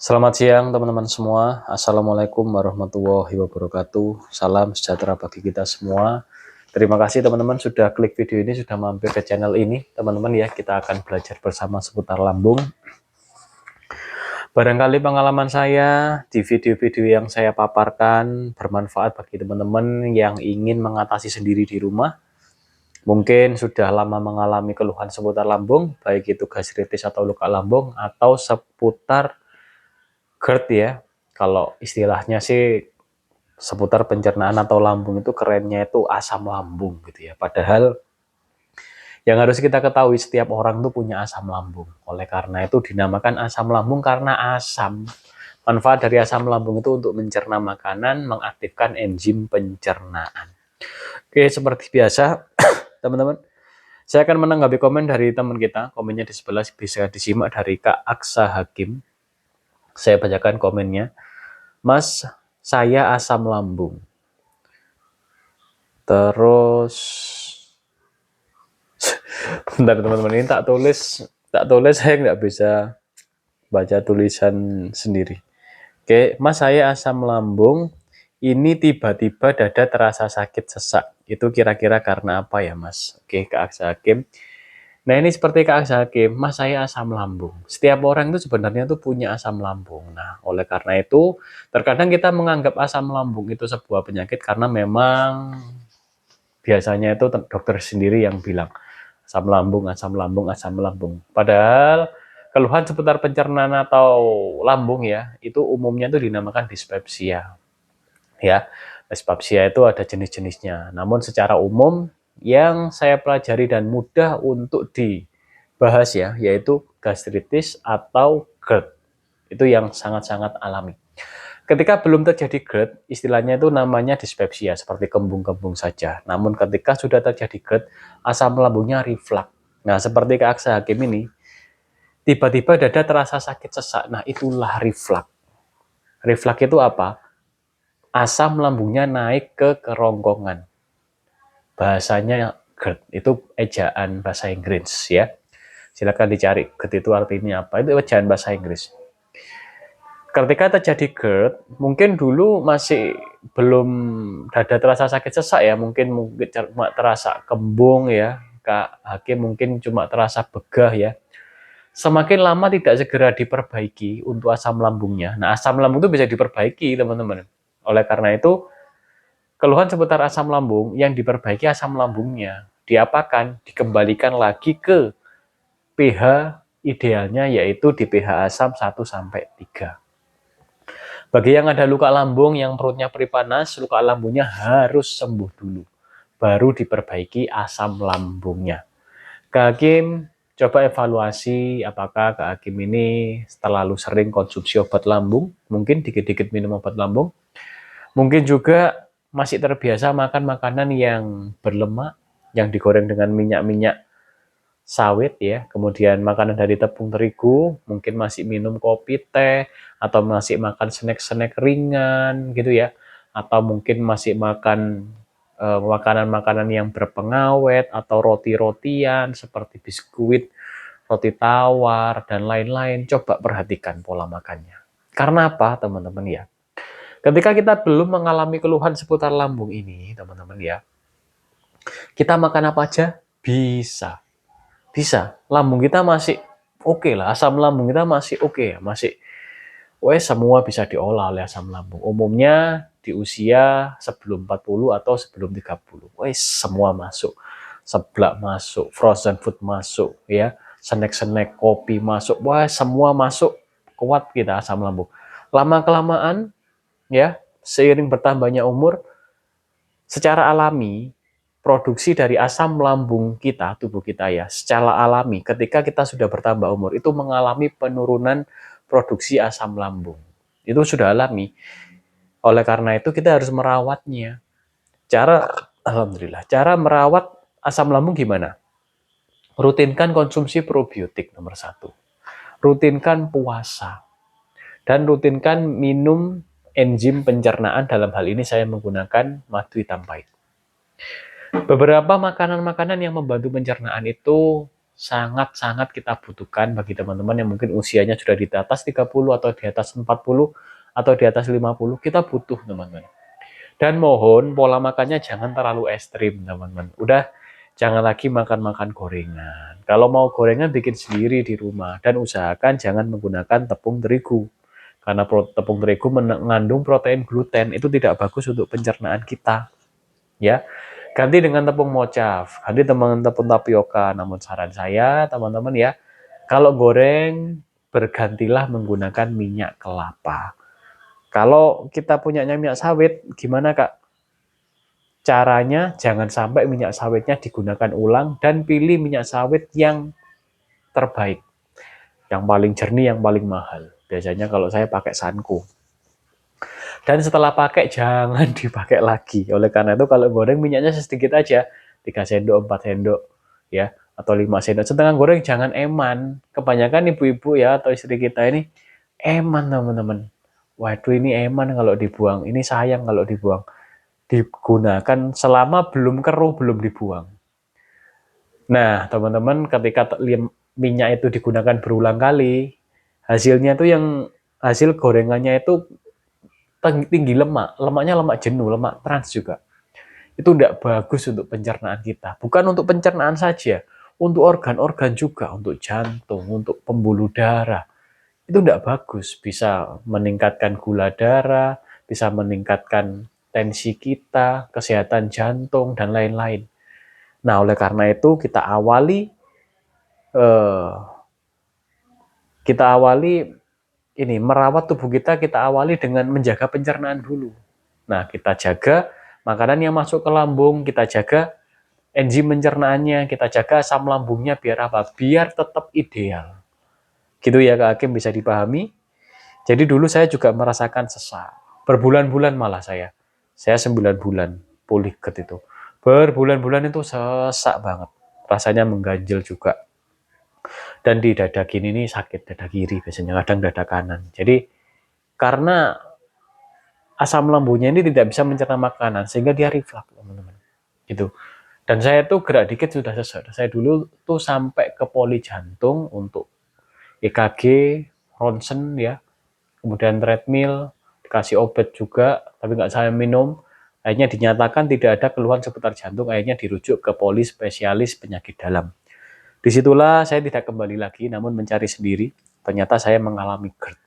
Selamat siang teman-teman semua. Assalamualaikum warahmatullahi wabarakatuh. Salam sejahtera bagi kita semua. Terima kasih teman-teman sudah klik video ini, sudah mampir ke channel ini. Teman-teman ya, kita akan belajar bersama seputar lambung. Barangkali pengalaman saya di video-video yang saya paparkan bermanfaat bagi teman-teman yang ingin mengatasi sendiri di rumah. Mungkin sudah lama mengalami keluhan seputar lambung, baik itu gastritis atau luka lambung, atau seputar GERD ya. Kalau istilahnya sih seputar pencernaan atau lambung itu kerennya itu asam lambung gitu ya. Padahal yang harus kita ketahui setiap orang tuh punya asam lambung. Oleh karena itu dinamakan asam lambung karena asam. Manfaat dari asam lambung itu untuk mencerna makanan, mengaktifkan enzim pencernaan. Oke, seperti biasa teman-teman, saya akan menanggapi komen dari teman kita. Komennya di sebelah bisa disimak dari Kak Aksa Hakim. Saya bacakan komennya. Mas, saya asam lambung. Terus bentar teman-teman, ini tak tulis saya nggak bisa baca tulisan sendiri. Oke, Mas, saya asam lambung. Ini tiba-tiba dada terasa sakit sesak. Itu kira-kira karena apa ya, Mas? Oke, Kak Aksa Hakim. Nah, ini seperti Kak Aksa Hakim, Mas, saya asam lambung. Setiap orang itu sebenarnya tuh punya asam lambung. Nah, oleh karena itu, terkadang kita menganggap asam lambung itu sebuah penyakit karena memang biasanya itu dokter sendiri yang bilang asam lambung, asam lambung, asam lambung. Padahal keluhan seputar pencernaan atau lambung ya, itu umumnya itu dinamakan dispepsia. Ya, dispepsia itu ada jenis-jenisnya. Namun secara umum yang saya pelajari dan mudah untuk dibahas ya, yaitu gastritis atau GERD. Itu yang sangat-sangat alami. Ketika belum terjadi GERD, istilahnya itu namanya dispepsia, seperti kembung-kembung saja. Namun ketika sudah terjadi GERD, asam lambungnya reflux. Nah, seperti Kak Aksa Hakim ini, tiba-tiba dada terasa sakit sesak. Nah, itulah reflux. Reflux itu apa? Asam lambungnya naik ke kerongkongan. Bahasanya GERD, itu ejaan bahasa Inggris ya. Silakan dicari GERD itu artinya apa. Itu ejaan bahasa Inggris. Ketika terjadi GERD, mungkin dulu masih belum dada terasa sakit sesak ya, mungkin cuma terasa kembung ya, Kak Hakim mungkin cuma terasa begah ya. Semakin lama tidak segera diperbaiki untuk asam lambungnya. Nah, asam lambung itu bisa diperbaiki, teman-teman. Oleh karena itu, keluhan seputar asam lambung yang diperbaiki asam lambungnya. Diapakan? Dikembalikan lagi ke pH idealnya, yaitu di pH asam 1-3. Bagi yang ada luka lambung, yang perutnya perih panas, luka lambungnya harus sembuh dulu. Baru diperbaiki asam lambungnya. Kak Hakim, coba evaluasi apakah Kak Hakim ini terlalu sering konsumsi obat lambung, mungkin dikit-dikit minum obat lambung. Mungkin juga masih terbiasa makan makanan yang berlemak, yang digoreng dengan minyak-minyak sawit ya, kemudian makanan dari tepung terigu, mungkin masih minum kopi, teh, atau masih makan snack-snack ringan gitu ya, atau mungkin masih makan makanan-makanan yang berpengawet atau roti-rotian seperti biskuit, roti tawar, dan lain-lain. Coba perhatikan pola makannya. Karena apa, teman-teman ya? Ketika kita belum mengalami keluhan seputar lambung ini, teman-teman ya, kita makan apa aja? Bisa. Bisa. Lambung kita masih oke lah, asam lambung kita masih oke ya, masih semua bisa diolah oleh asam lambung. Umumnya di usia sebelum 40 atau sebelum 30. Semua masuk. Seblak masuk, frozen food masuk ya, snack-snack kopi masuk. Semua masuk. Kuat kita asam lambung. Lama-kelamaan ya, seiring bertambahnya umur, secara alami produksi dari asam lambung kita, tubuh kita ya, secara alami ketika kita sudah bertambah umur itu mengalami penurunan produksi asam lambung. Itu sudah alami. Oleh karena itu kita harus merawatnya. Cara merawat asam lambung gimana? Rutinkan konsumsi probiotik nomor 1. Rutinkan puasa. Dan rutinkan minum enzim pencernaan, dalam hal ini saya menggunakan madu hitam pahit. Beberapa makanan-makanan yang membantu pencernaan itu sangat-sangat kita butuhkan bagi teman-teman yang mungkin usianya sudah di atas 30 atau di atas 40 atau di atas 50, kita butuh teman-teman. Dan mohon pola makannya jangan terlalu ekstrim teman-teman. Udah jangan lagi makan-makan gorengan. Kalau mau gorengan bikin sendiri di rumah dan usahakan jangan menggunakan tepung terigu. Karena tepung terigu mengandung protein gluten, itu tidak bagus untuk pencernaan kita. Ya, ganti dengan tepung mocaf, ganti dengan tepung tapioka. Namun saran saya teman-teman ya, kalau goreng bergantilah menggunakan minyak kelapa. Kalau kita punya minyak sawit, gimana Kak? Caranya jangan sampai minyak sawitnya digunakan ulang dan pilih minyak sawit yang terbaik, yang paling jernih, yang paling mahal. Biasanya kalau saya pakai Sanko. Dan setelah pakai jangan dipakai lagi. Oleh karena itu kalau goreng minyaknya sedikit aja, 3 sendok, 4 sendok ya, atau 5 sendok. Setengah goreng jangan eman. Kebanyakan ibu-ibu ya atau istri kita ini eman teman-teman. Waduh ini eman kalau dibuang, ini sayang kalau dibuang. Digunakan selama belum keruh, belum dibuang. Nah teman-teman ketika minyak itu digunakan berulang kali, hasilnya itu yang hasil gorengannya itu tinggi lemak, lemaknya lemak jenuh, lemak trans juga. Itu tidak bagus untuk pencernaan kita. Bukan untuk pencernaan saja, untuk organ-organ juga, untuk jantung, untuk pembuluh darah. Itu tidak bagus, bisa meningkatkan gula darah, bisa meningkatkan tensi kita, kesehatan jantung, dan lain-lain. Nah, oleh karena itu eh, kita awali ini merawat tubuh kita awali dengan menjaga pencernaan dulu. Nah, kita jaga makanan yang masuk ke lambung, kita jaga enzim pencernaannya, kita jaga asam lambungnya biar apa? Biar tetap ideal. Gitu ya Kak Hakim, bisa dipahami? Jadi dulu saya juga merasakan sesak. Berbulan-bulan malah saya. Saya 9 bulan pulih GERD itu. Berbulan-bulan itu sesak banget. Rasanya mengganjel juga. Dan di dada kiri ini sakit, dada kiri biasanya, kadang dada kanan. Jadi karena asam lambungnya ini tidak bisa mencerna makanan sehingga dia reflux teman-teman. Gitu. Dan saya tuh gerak dikit sudah sesak. Saya dulu tuh sampai ke poli jantung untuk EKG, ronsen ya, kemudian treadmill, dikasih obat juga, tapi nggak saya minum. Akhirnya dinyatakan tidak ada keluhan seputar jantung, akhirnya dirujuk ke poli spesialis penyakit dalam. Disitulah saya tidak kembali lagi, namun mencari sendiri. Ternyata saya mengalami GERD.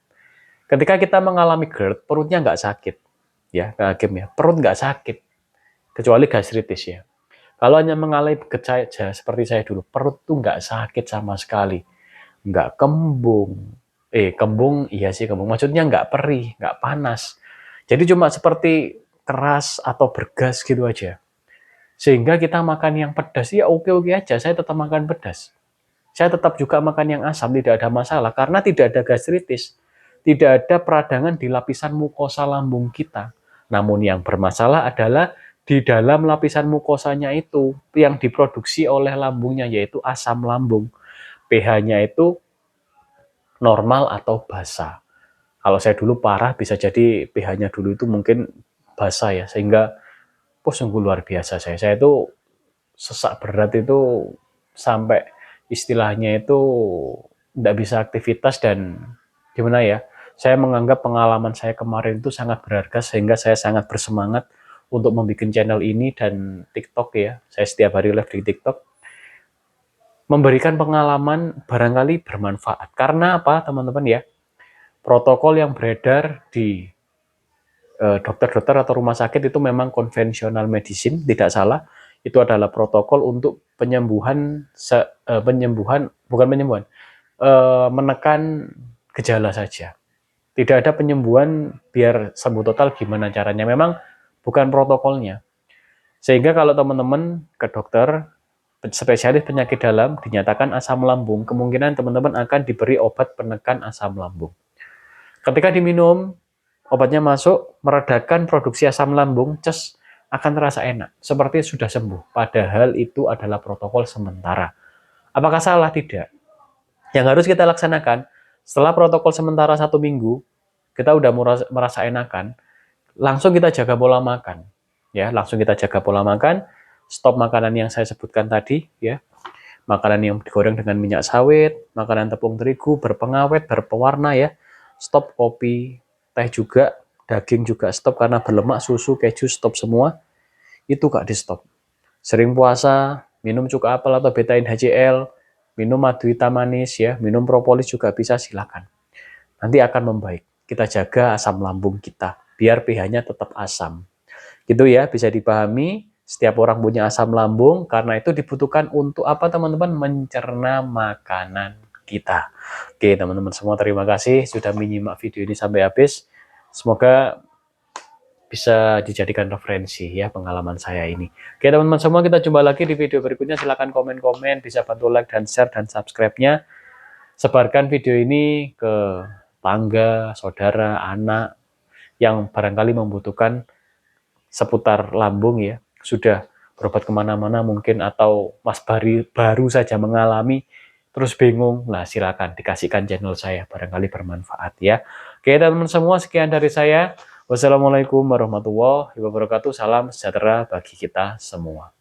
Ketika kita mengalami GERD, perutnya nggak sakit, ya, Kak Hakim ya, perut nggak sakit, kecuali gastritis ya. Kalau hanya mengalami GERD seperti saya dulu, perut tuh nggak sakit sama sekali, nggak kembung, kembung, iya sih kembung, maksudnya nggak perih, nggak panas. Jadi cuma seperti keras atau bergas gitu aja. Sehingga kita makan yang pedas, ya oke-oke aja, saya tetap makan pedas. Saya tetap juga makan yang asam, tidak ada masalah, karena tidak ada gastritis. Tidak ada peradangan di lapisan mukosa lambung kita. Namun yang bermasalah adalah di dalam lapisan mukosanya itu, yang diproduksi oleh lambungnya, yaitu asam lambung. pH-nya itu normal atau basa. Kalau saya dulu parah, bisa jadi pH-nya dulu itu mungkin basa ya, sehingga sungguh luar biasa saya. Saya itu sesak berat itu sampai istilahnya itu tidak bisa aktivitas dan gimana ya, saya menganggap pengalaman saya kemarin itu sangat berharga sehingga saya sangat bersemangat untuk membuat channel ini dan TikTok ya. Saya setiap hari live di TikTok, memberikan pengalaman barangkali bermanfaat. Karena apa teman-teman ya, protokol yang beredar di dokter-dokter atau rumah sakit itu memang konvensional medicine, tidak salah. Itu adalah protokol untuk penyembuhan, bukan penyembuhan, menekan gejala saja. Tidak ada penyembuhan biar sembuh total gimana caranya. Memang bukan protokolnya. Sehingga kalau teman-teman ke dokter, spesialis penyakit dalam, dinyatakan asam lambung, kemungkinan teman-teman akan diberi obat penekan asam lambung. Ketika diminum, obatnya masuk, meredakan produksi asam lambung, akan terasa enak, seperti sudah sembuh. Padahal itu adalah protokol sementara. Apakah salah? Tidak. Yang harus kita laksanakan, setelah protokol sementara 1 minggu, kita udah merasa enakan, langsung kita jaga pola makan. Ya, langsung kita jaga pola makan, stop makanan yang saya sebutkan tadi, ya. makanan yang digoreng dengan minyak sawit, makanan tepung terigu, berpengawet, berpewarna ya. Stop kopi, teh juga, daging juga stop karena berlemak, susu, keju stop semua. Itu gak di stop. Sering puasa, minum cuka apel atau betain HCl, minum madu hitam manis ya, minum propolis juga bisa, silakan. Nanti akan membaik. Kita jaga asam lambung kita biar pH-nya tetap asam. Gitu ya, bisa dipahami. Setiap orang punya asam lambung, karena itu dibutuhkan untuk apa teman-teman? Mencerna makanan kita. Oke teman-teman semua, terima kasih sudah menyimak video ini sampai habis. Semoga bisa dijadikan referensi ya pengalaman saya ini. Oke teman-teman semua, kita jumpa lagi di video berikutnya. Silahkan komen-komen, bisa bantu like dan share dan subscribe-nya. Sebarkan video ini ke tangga, saudara, anak yang barangkali membutuhkan seputar lambung ya. Sudah berobat kemana-mana mungkin, atau Mas baru saja mengalami terus bingung. Nah silakan dikasihkan channel saya, barangkali bermanfaat ya. Oke teman-teman semua, sekian dari saya. Wassalamualaikum warahmatullahi wabarakatuh. Salam sejahtera bagi kita semua.